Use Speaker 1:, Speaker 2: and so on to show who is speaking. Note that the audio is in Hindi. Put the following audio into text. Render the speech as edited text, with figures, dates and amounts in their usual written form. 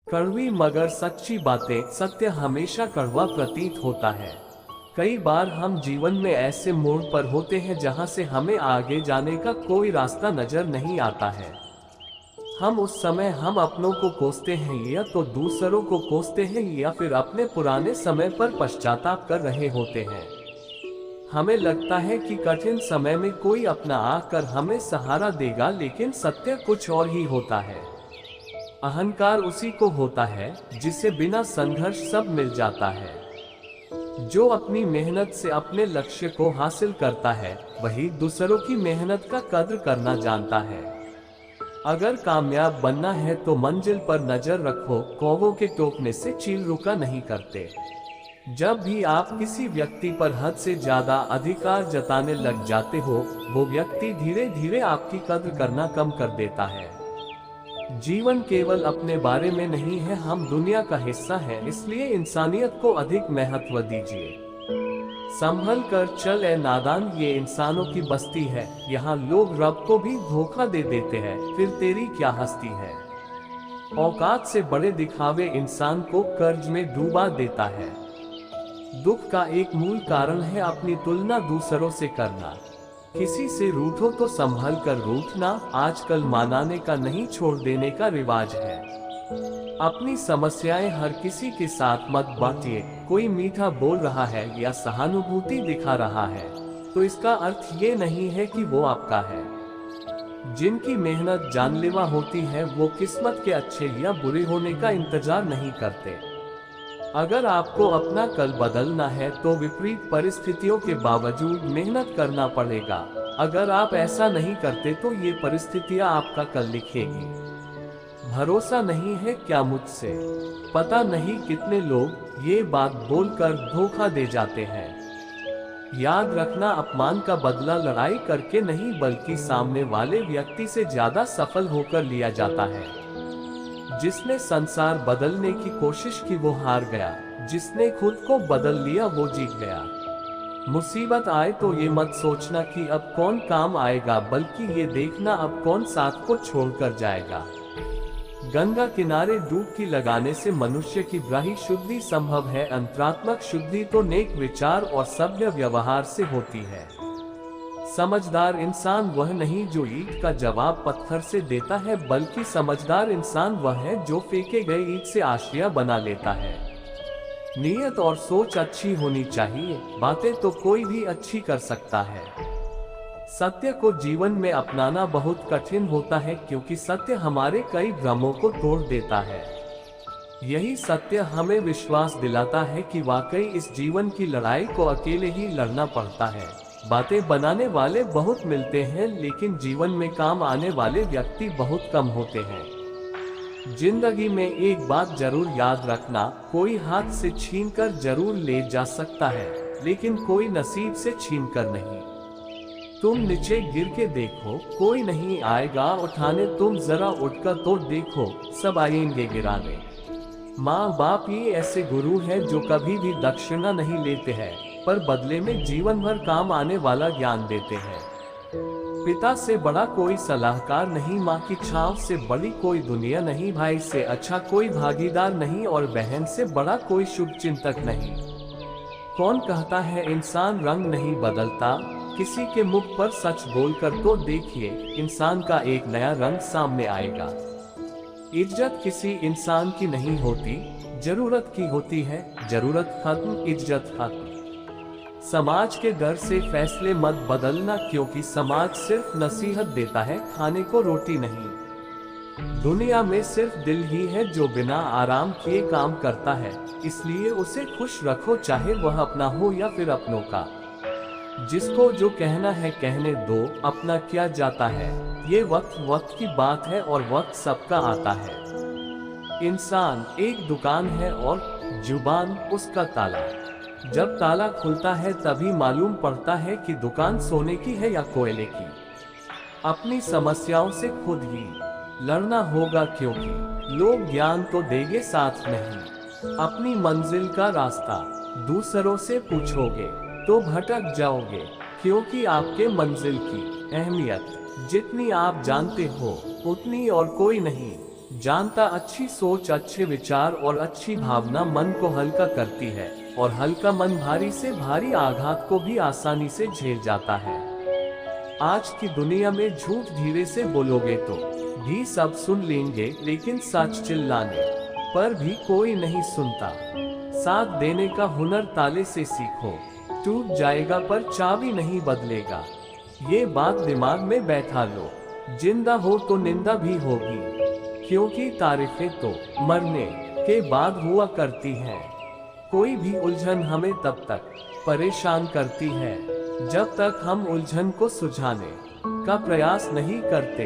Speaker 1: कड़वी मगर सच्ची बातें, सत्य हमेशा कड़वा प्रतीत होता है। कई बार हम जीवन में ऐसे मोड़ पर होते हैं जहां से हमें आगे जाने का कोई रास्ता नजर नहीं आता है। हम उस समय हम अपनों को कोसते हैं या तो दूसरों को कोसते हैं या फिर अपने पुराने समय पर पश्चाताप कर रहे होते हैं। हमें लगता है कि कठिन समय में कोई अपना आकर हमें सहारा देगा, लेकिन सत्य कुछ और ही होता है। अहंकार उसी को होता है जिसे बिना संघर्ष सब मिल जाता है। जो अपनी मेहनत से अपने लक्ष्य को हासिल करता है वही दूसरों की मेहनत का कद्र करना जानता है। अगर कामयाब बनना है तो मंजिल पर नजर रखो, कौवों के टोकने से चील रुका नहीं करते। जब भी आप किसी व्यक्ति पर हद से ज्यादा अधिकार जताने लग जाते हो, वो व्यक्ति धीरे धीरे आपकी कद्र करना कम कर देता है। जीवन केवल अपने बारे में नहीं है, हम दुनिया का हिस्सा हैं, इसलिए इंसानियत को अधिक महत्व दीजिए। संभल कर चल ए नादान, ये इंसानों की बस्ती है। यहाँ लोग रब को भी धोखा दे देते हैं, फिर तेरी क्या हस्ती है। औकात से बड़े दिखावे इंसान को कर्ज में डूबा देता है। दुख का एक मूल कारण है अपनी तुलना दूसरों से करना। किसी से रूठो तो संभल कर रूठना, आजकल मनाने का नहीं छोड़ देने का रिवाज है। अपनी समस्याएं हर किसी के साथ मत बांटिए। कोई मीठा बोल रहा है या सहानुभूति दिखा रहा है तो इसका अर्थ ये नहीं है कि वो आपका है। जिनकी मेहनत जानलेवा होती है वो किस्मत के अच्छे या बुरे होने का इंतजार नहीं करते। अगर आपको अपना कल बदलना है तो विपरीत परिस्थितियों के बावजूद मेहनत करना पड़ेगा। अगर आप ऐसा नहीं करते तो ये परिस्थितियां आपका कल लिखेगी। भरोसा नहीं है क्या मुझसे? पता नहीं कितने लोग ये बात बोलकर धोखा दे जाते हैं। याद रखना, अपमान का बदला लड़ाई करके नहीं बल्कि सामने वाले व्यक्ति से ज्यादा सफल होकर लिया जाता है। जिसने संसार बदलने की कोशिश की वो हार गया, जिसने खुद को बदल लिया वो जीत गया। मुसीबत आए तो ये मत सोचना कि अब कौन काम आएगा, बल्कि ये देखना अब कौन साथ को छोड़कर जाएगा। गंगा किनारे डुबकी लगाने से मनुष्य की बाह्य शुद्धि संभव है, अंतरात्मक शुद्धि तो नेक विचार और सभ्य व्यवहार से होती है। समझदार इंसान वह नहीं जो ईंट का जवाब पत्थर से देता है, बल्कि समझदार इंसान वह है जो फेंके गए ईंट से आश्रय बना लेता है। नीयत और सोच अच्छी होनी चाहिए, बातें तो कोई भी अच्छी कर सकता है। सत्य को जीवन में अपनाना बहुत कठिन होता है क्योंकि सत्य हमारे कई भ्रमों को तोड़ देता है। यही सत्य हमें विश्वास दिलाता है कि वाकई इस जीवन की लड़ाई को अकेले ही लड़ना पड़ता है। बातें बनाने वाले बहुत मिलते हैं, लेकिन जीवन में काम आने वाले व्यक्ति बहुत कम होते हैं। जिंदगी में एक बात जरूर याद रखना, कोई हाथ से छीनकर जरूर ले जा सकता है, लेकिन कोई नसीब से छीनकर नहीं। तुम नीचे गिर के देखो, कोई नहीं आएगा उठाने, तुम जरा उठकर तो देखो, सब आएंगे गिराने। माँ बाप ये ऐसे गुरु हैं जो कभी भी दक्षिणा नहीं लेते हैं, पर बदले में जीवन भर काम आने वाला ज्ञान देते हैं। पिता से बड़ा कोई सलाहकार नहीं, माँ की छांव से बड़ी कोई दुनिया नहीं, भाई से अच्छा कोई भागीदार नहीं और बहन से बड़ा कोई शुभ चिंतक नहीं। कौन कहता है इंसान रंग नहीं बदलता? किसी के मुख पर सच बोलकर तो देखिए, इंसान का एक नया रंग सामने आएगा। इज्जत किसी इंसान की नहीं होती, जरूरत की होती है। जरूरत खत्म, इज्जत खत्म। समाज के डर से फैसले मत बदलना, क्योंकि समाज सिर्फ नसीहत देता है, खाने को रोटी नहीं। दुनिया में सिर्फ दिल ही है जो बिना आराम किए काम करता है, इसलिए उसे खुश रखो, चाहे वह अपना हो या फिर अपनों का। जिसको जो कहना है कहने दो, अपना क्या जाता है। ये वक्त की बात है और वक्त सबका आता है। इंसान एक दुकान है और जुबान उसका ताला। जब ताला खुलता है तभी मालूम पड़ता है कि दुकान सोने की है या कोयले की। अपनी समस्याओं से खुद ही लड़ना होगा, क्योंकि लोग ज्ञान तो देंगे साथ नहीं। अपनी मंजिल का रास्ता दूसरों से पूछोगे तो भटक जाओगे, क्योंकि आपके मंजिल की अहमियत जितनी आप जानते हो उतनी और कोई नहीं। जानता अच्छी सोच, अच्छे विचार और अच्छी भावना मन को हल्का करती है, और हल्का मन भारी से भारी आघात को भी आसानी से झेल जाता है। आज की दुनिया में झूठ धीरे से बोलोगे तो भी सब सुन लेंगे, लेकिन सच चिल्लाने पर भी कोई नहीं सुनता। साथ देने का हुनर ताले से सीखो, टूट जाएगा पर चाबी नहीं बदलेगा। ये बात दिमाग में बैठा लो, जिंदा हो तो निंदा भी होगी, क्योंकि तारीफें तो मरने के बाद हुआ करती हैं। कोई भी उलझन हमें तब तक परेशान करती है जब तक हम उलझन को सुलझाने का प्रयास नहीं करते।